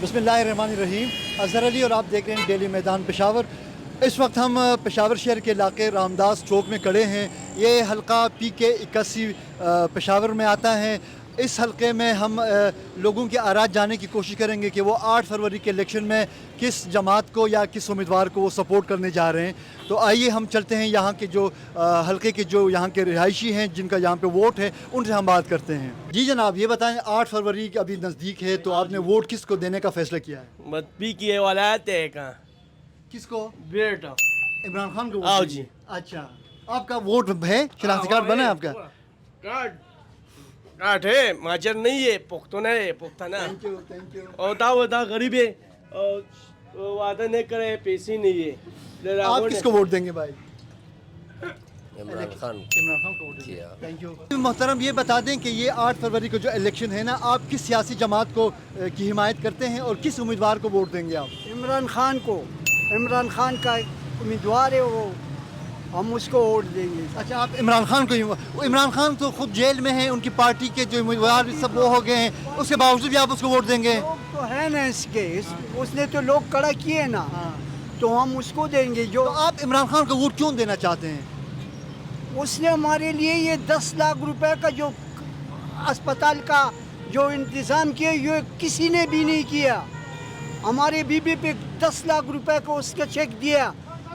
बिस्मिल्लाहिर्रहमानिर्रहीम। अज़हर अली और आप देख रहे हैं डेली मैदान पेशावर। इस वक्त हम पेशावर शहर के इलाके रामदास चौक में खड़े हैं। ये हलका PK81 पेशावर में आता है। इस हलके में हम लोगों के आराज़ जानने की कोशिश करेंगे कि वो 8 फरवरी के इलेक्शन में किस जमात को या किस उम्मीदवार को वो सपोर्ट करने जा रहे हैं। तो आइए हम चलते हैं यहाँ के जो हलके के जो यहाँ के रिहायशी हैं जिनका यहाँ पे वोट है उनसे हम बात करते हैं। जी जनाब, ये बताएं 8 फरवरी की अभी नज़दीक है तो आपने वोट किसको देने का फैसला किया है? मत पी किए वाला है का किसको? बेटा इमरान खान को? आओ जी। अच्छा, आपका वोट है? शनाख्ती कार्ड बना है आपका? कार्ड कार्ड है, माजर नहीं है, पुख्तो नहीं है, पुख्ता ना। Thank you. होता गरीब है और वादा नहीं करे, पैसे नहीं है। आप किसको वोट देंगे भाई? इमरान खान। इमरान खान को वोट देंगे। Thank you. मोहतरम, ये बता दें कि ये 8 फरवरी को जो इलेक्शन है ना, आप किस सियासी जमात को की हिमायत करते हैं और किस उम्मीदवार को वोट देंगे आप? इमरान खान को। इमरान खान का उम्मीदवार है वो, हम उसको वोट देंगे। अच्छा, आप इमरान खान को ही? इमरान खान तो खुद जेल में हैं, उनकी पार्टी के जो उम्मीदवार सब वो हो गए हैं, उसके बावजूद भी आप उसको वोट देंगे? लोग तो है ना इसके उसने तो लोग कड़ा किए ना, तो हम उसको देंगे। जो तो आप इमरान खान को वोट क्यों देना चाहते हैं? उसने हमारे लिए ये 10 लाख रुपए का जो अस्पताल का जो इंतज़ाम किया ये किसी ने भी नहीं किया। हमारे बीबी पे 10 लाख रुपए का उसका चेक दिया,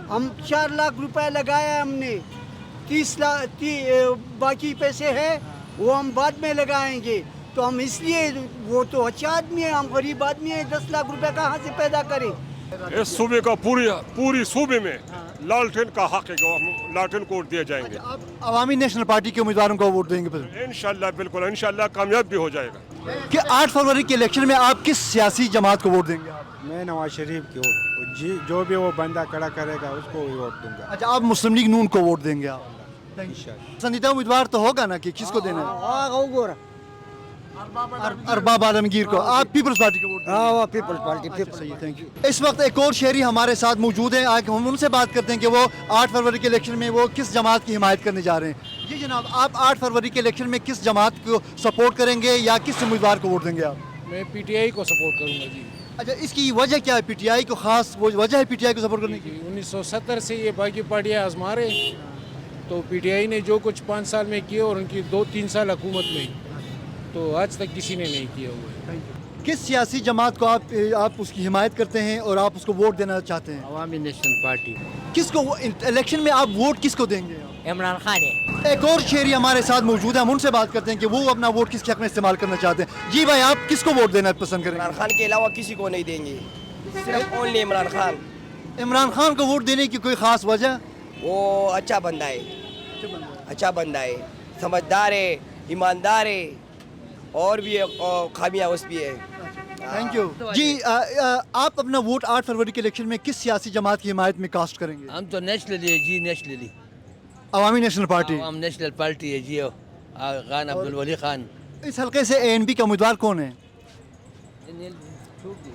हम 4 लाख रुपए लगाया हमने। 30 लाख बाकी पैसे है वो हम बाद में लगाएंगे। तो हम इसलिए, वो तो अच्छा आदमी है, हम गरीब आदमी है, 10 लाख रुपए कहाँ से पैदा करें? इस सूबे का पूरी सूबे में लालटेन का हक है, हम लालटेन को वोट दिए जाएंगे। आप अवामी नेशनल पार्टी के उम्मीदवारों को वोट देंगे? इंशाल्लाह, बिल्कुल इंशाल्लाह कामयाब भी हो जाएगा। कि 8 फरवरी के इलेक्शन में आप किस सियासी जमात को वोट देंगे आप? मैं नवाज शरीफ की वोट, जो भी वो बंदा खड़ा करेगा उसको ही वोट दूंगा। अच्छा, आप मुस्लिम लीग नून को वोट देंगे आप? पसंदीदा उम्मीदवार तो होगा ना कि किसको देना है? अरबाब आलमगीर को। आप पीपल्स पार्टी को वोट देंगे? Peoples party. सही है, थैंक यू। इस वक्त एक और शहरी हमारे साथ मौजूद हैं, आगे हम उनसे बात करते हैं कि वो 8 फरवरी के इलेक्शन में वो किस जमात की हिमायत करने जा रहे हैं। जी जनाब, आप 8 फरवरी के इलेक्शन में किस जमात को सपोर्ट करेंगे या किस उम्मीदवार को वोट देंगे आप? मैं PTI को सपोर्ट करूंगा जी। अच्छा, इसकी वजह क्या है? PTI को खास वो वजह है PTI को सपोर्ट करने की? 1970 से ये बाकी पार्टियां आजमा रहे, तो PTI ने जो कुछ 5 साल में किए और उनकी 2-3 साल हुकूमत में, तो आज तक किसी ने नहीं किया हुआ है। किस सियासी जमात को आप उसकी हिमायत करते हैं और आप उसको वोट देना चाहते हैं? अवामी नेशनल पार्टी। किसको इलेक्शन में आप वोट किसको देंगे? इमरान खान है। एक और शहरी हमारे साथ मौजूद है, हम उनसे बात करते हैं कि वो अपना वोट किस हक में इस्तेमाल करना चाहते हैं। जी भाई, आप किसको वोट देना पसंद करेंगे? इमरान खान के अलावा किसी को नहीं देंगे, सिर्फ ओनली इमरान खान। इमरान खान को वोट देने की कोई खास वजह? वो अच्छा बंदा है, अच्छा बंदा है, समझदार है, ईमानदार है, और भी खामियां उस भी है। थैंक यू जी। आप अपना वोट 8 फरवरी के इलेक्शन में किस सियासी जमात की हिमायत में कास्ट करेंगे? हम तो नेशनली है जी, नेशनली अवामी नेशनल पार्टी। हम नेशनल पार्टी है जी। खान अब्दुल वली खान। इस हल्के से ANP का उम्मीदवार कौन है?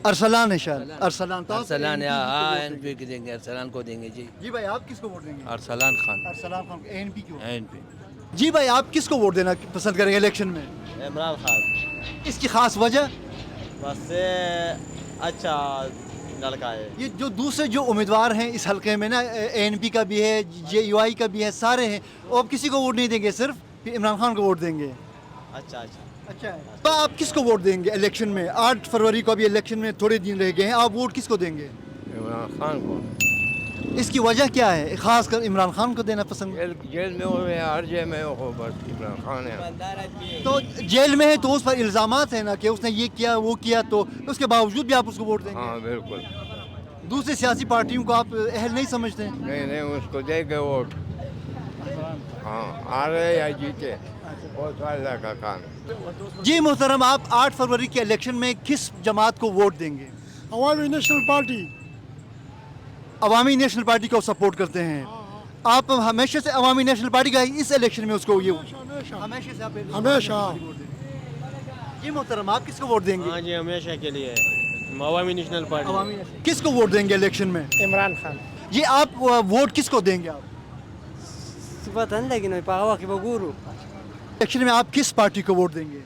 अरसलान है शायद। अरसलान तो अरसलान ANP को देंगे, अरसलान को देंगे जी। जी भाई, आप किसको वोट देंगे? अरसलान खान। अरसलान खान ANP क्यों? ANP। जी भाई, आप किसको वोट देना पसंद करेंगे इलेक्शन में? इमरान खान। इसकी खास वजह? बस अच्छा लड़का है। ये जो दूसरे जो उम्मीदवार हैं इस हलके में ना, ANP का भी है, JUI का भी है, सारे हैं, वो आप किसी को वोट नहीं देंगे, सिर्फ इमरान खान को वोट देंगे? अच्छा अच्छा है। तो आप किसको वोट देंगे इलेक्शन में? 8 फरवरी को अभी इलेक्शन में थोड़े दिन रह गए हैं, आप वोट किसको देंगे? इमरान खान को। इसकी वजह क्या है खास कर इमरान खान को देना पसंद? जेल में हो या हर जेल में हो, बस इमरान खान है। तो जेल में है तो उस पर इल्ज़ामात है ना कि उसने ये किया वो किया, तो उसके बावजूद भी आप उसको वोट देंगे? हाँ बिल्कुल। दूसरी सियासी पार्टियों को आप अहल नहीं समझते? नहीं, उसको देंगे वोट। हाँ, आ रहे या जीते, वो तो अल्लाह का काम। जी मोहतरम, आप 8 फरवरी के इलेक्शन में किस जमात को वोट देंगे? अवामी नेशनल पार्टी। अवामी नेशनल पार्टी को सपोर्ट करते हैं आप? हमेशा से अवामी नेशनल पार्टी का इस इलेक्शन में उसको ये हमेशा से आप हमेशा। जी मोहतरम, आप किसको वोट देंगे? हाँ जी, हमेशा के लिए अवामी नेशनल पार्टी। किसको वोट देंगे इलेक्शन में? इमरान खान। जी, आप वोट किसको देंगे आप? इलेक्शन में आप किस पार्टी को वोट देंगे?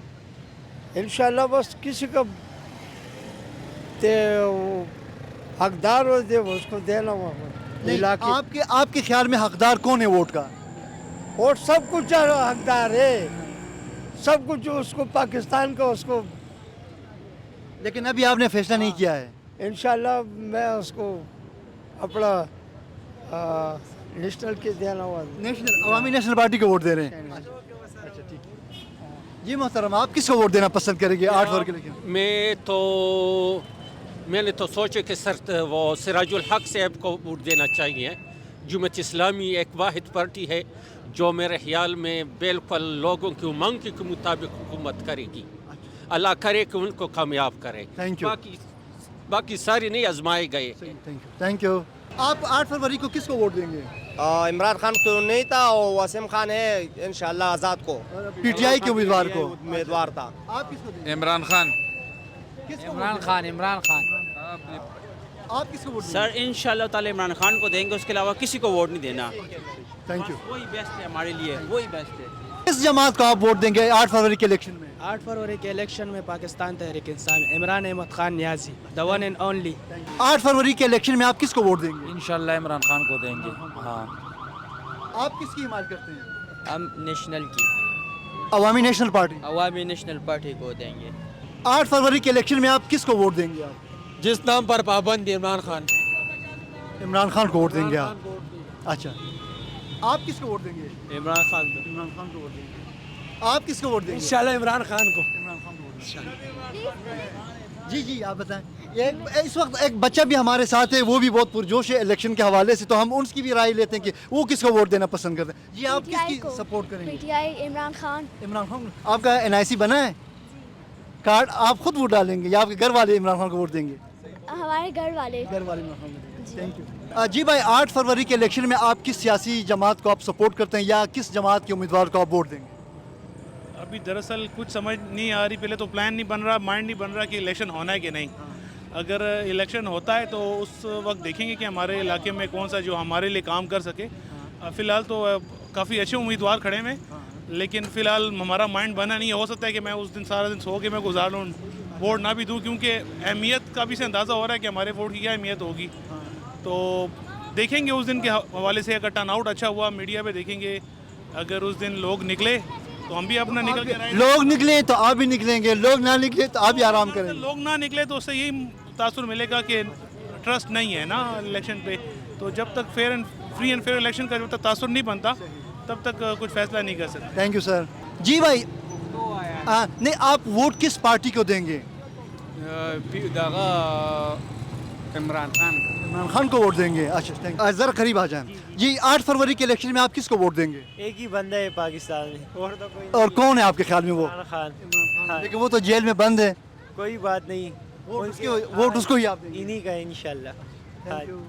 इंशाल्लाह बस किसी का حقدار ہوتے اس کو دینا نہیں، آپ کے خیال میں حقدار کون ہے ووٹ کا؟ اور سب کچھ حقدار ہے، سب کچھ اس کو پاکستان کا اس کو لیکن ابھی آپ نے فیصلہ نہیں کیا ہے۔ انشاءاللہ میں اس کو اپنا نیشنل کے دینا ہوا۔ عوامی نیشنل پارٹی کو ووٹ دے رہے ہیں؟ جی محترم، آپ کس کو ووٹ دینا پسند کریں گے 8 فروری کے لیے؟ میں نے تو سوچا کہ وہ سراج الحق صاحب کو ووٹ دینا چاہیے۔ جماعت اسلامی ایک واحد پارٹی ہے جو میرے خیال میں بالکل لوگوں کی امنگ کے مطابق حکومت کرے گی۔ اللہ کرے کہ ان کو کامیاب کرے۔ Thank you. باقی سارے نہیں آزمائے گئے۔ Thank you. آپ 8 فروری کو کس کو ووٹ دیں گے؟ عمران خان تو نہیں تھا، وسیم خان ہے انشاءاللہ آزاد کو، پی ٹی آئی کے امیدوار کو؟ امیدوار تھا۔ آپ کس کو دیں گے؟ عمران خان کس کو عمران خان آپ کس کو ووٹ دیں سر انشاءاللہ تعالی عمران خان کو دیں گے، اس کے علاوہ کسی کو ووٹ نہیں دینا۔ گے؟ Thank you. وہی بیسٹ ہے ہمارے لیے، وہی بیسٹ ہے۔ کس جماعت کو آپ ووٹ دیں گے 8 فروری کے الیکشن میں؟ 8 فروری کے الیکشن میں پاکستان تحریک انصاف، عمران احمد خان نیازی، the one and only۔ 8 فروری کے الیکشن میں آپ کس کو ووٹ دیں گے؟ انشاءاللہ عمران خان کو دیں گے۔ ہاں، آپ کس کی حمایت کرتے ہیں؟ ہم نیشنل کی، عوامی نیشنل پارٹی۔ عوامی نیشنل پارٹی کو دیں گے۔ 8 فروری کے الیکشن میں آپ کس کو ووٹ دیں گے؟ آپ جس نام پر پابند عمران خان۔ عمران خان کو ووٹ دیں گے آپ؟ اچھا، آپ کس کو ووٹ دیں گے؟ عمران خان کو۔ عمران خان کو ووٹ دیں گے۔ آپ کس کو ووٹ دیں گے؟ انشاءاللہ عمران خان کو۔ عمران خان کو ووٹ۔ جی آپ بتائیں۔ اس وقت ایک بچہ بھی ہمارے ساتھ ہے، وہ بھی بہت پرجوش ہے الیکشن کے حوالے سے، تو ہم ان کی بھی رائے لیتے ہیں کہ وہ کس کو ووٹ دینا پسند کرتے ہیں۔ جی آپ کس کی سپورٹ کریں گے؟ P T I Imran Khan. Imran Khan. آپ کا NIC بنا ہے کارڈ؟ آپ خود ووٹ ڈالیں گے یا آپ کے گھر والے عمران خان کو ووٹ دیں گے؟ ہمارے گھر والے۔ گھر والے عمران خان کو دیں گے۔ Thank you. جی بھائی، 8 فروری کے الیکشن میں آپ کس سیاسی جماعت کو آپ سپورٹ کرتے ہیں یا کس جماعت کے امیدوار کو آپ ووٹ دیں گے؟ ابھی دراصل کچھ سمجھ نہیں آ رہی، پہلے تو پلان نہیں بن رہا، مائنڈ نہیں بن رہا کہ الیکشن ہونا ہے کہ نہیں۔ اگر الیکشن ہوتا ہے تو اس وقت دیکھیں گے کہ ہمارے علاقے میں کون سا جو ہمارے لیے کام کر سکے۔ فی الحال تو کافی اچھے امیدوار کھڑے ہیں، لیکن فی الحال ہمارا مائنڈ بنا نہیں ہے۔ ہو سکتا ہے کہ میں اس دن سارا دن سو کے میں گزار لوں، ووٹ نہ بھی دوں، کیونکہ اہمیت کا بھی سے اندازہ ہو رہا ہے کہ ہمارے ووٹ کی کیا اہمیت ہوگی۔ تو دیکھیں گے اس دن کے حوالے سے، اگر ٹرن آؤٹ اچھا ہوا میڈیا پہ دیکھیں گے، اگر اس دن لوگ نکلے تو ہم بھی اپنا نکل کے لوگ نکلیں تو آپ بھی نکلیں گے، لوگ نہ نکلے تو آپ بھی آرام کریں گے۔ لوگ نہ نکلے تو اس سے یہی تاثر ملے گا کہ ٹرسٹ نہیں ہے نا الیکشن پہ۔ تو جب تک فری اینڈ فیئر الیکشن کا جب تک تاثر نہیں بنتا تب تک کچھ فیصلہ نہیں کر سکتے۔ Thank you sir. جی بھائی، نہیں آپ ووٹ کس پارٹی کو دیں گے؟ عمران خان عمران خان کو ووٹ دیں گے۔ اچھا تھینک یو۔ ذرا قریب آ جائیں۔ جی 8 فروری کے الیکشن میں آپ کس کو ووٹ دیں گے؟ ایک ہی بندہ ہے پاکستان میں، اور تو کوئی اور کون ہے آپ کے خیال میں وہ؟ عمران خان۔ لیکن وہ تو جیل میں بند ہے۔ کوئی بات نہیں، ووٹ اس کو ہی آپ دیں گے؟ انہی کا انشاءاللہ۔ Thank you.